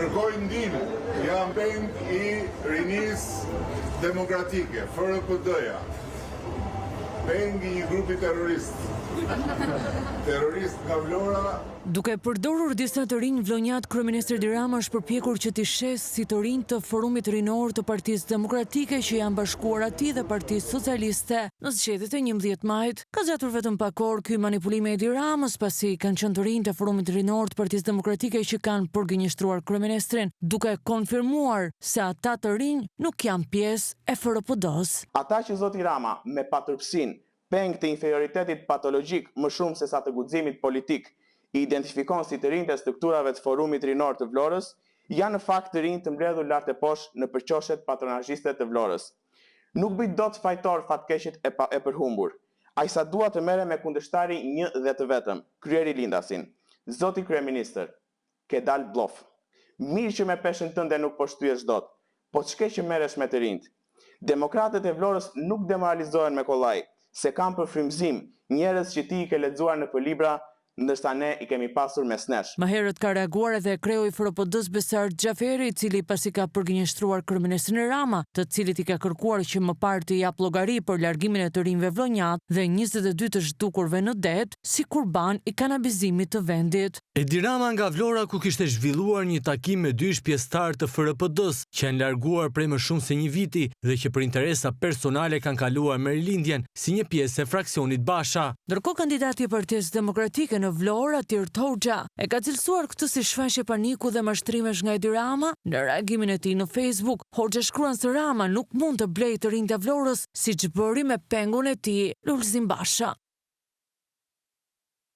Kërkoj ndihmë, jam peng i Rinisë Demokratike, FRPD-ja. Peng i një grupi terrorist. Terrorist nga Vlora. Duke përdorur disa të rinj vlonjat, kryeministri Edi Rama është përpjekur që t'i shes si të rinj të Forumit Rinor të Partisë Demokratike që janë bashkuar atij dhe Partisë Socialiste në zgjedhjet e 11 majit. Ka zgjatur vetëm pak orë ky manipulim i Edi Ramës, pasi kanë qenë të rinj të Forumit Rinor të Partisë Demokratike që kanë përgënjeshtruar kryeministrin, duke konfirmuar se ata të rinj nuk janë pjesë e FRPD-s. Ata që zoti Rama me patërpsin, peng të inferioritetit patologjik më shumë se sa të guximit politik, i identifikon si të rinj të strukturave të Forumit Rinor të Vlorës, janë në fakt të rinj të mbledhur lart e poshtë në përqoshet patronazhiste të Vlorës. Nuk bëj dot fajtor fatkeqet e përhumbur. Ai sa dua të merre me kundërshtari një dhe të vetëm, kryeri Lindasin. Zoti kryeministër, ke dal blof. Mirë që me peshën tënde nuk po shtyesh dot, po ç'ke që merresh me të rinjt. Demokratët e Vlorës nuk demoralizohen me kollaj, se kanë për frymëzim njerëz që ti i ke lexuar në libra, ndërsa ne i kemi pasur mes nesh. Më herët ka reaguar edhe kreu i FRPD-s Besart Xhaferi, i cili pasi ka përgënjeshtruar kryeministrin Rama, të cilit i ka kërkuar që më parë të jap llogari për largimin e të rinjve vlonjat dhe 22 të zhdukurve në det, si kurban i kanabizimit të vendit. Edi Rama nga Vlora, ku kishte zhvilluar një takim me dy pjesëtar të FRPD-s që janë larguar prej më shumë se një viti dhe që për interesa personale kanë kaluar me rilindjen si një pjesë e fraksionit Basha. Ndërkohë kandidati i Partisë Demokratike në Vlorë, Atir Hoxha, e ka cilësuar këtë si shfaqje paniku dhe mashtrimesh nga Edi Rama. Në reagimin e tij në Facebook, Hoxha shkruan se Rama nuk mund të blejë të rinjtë e Vlorës siç bëri me pengun e tij Lulzim Basha.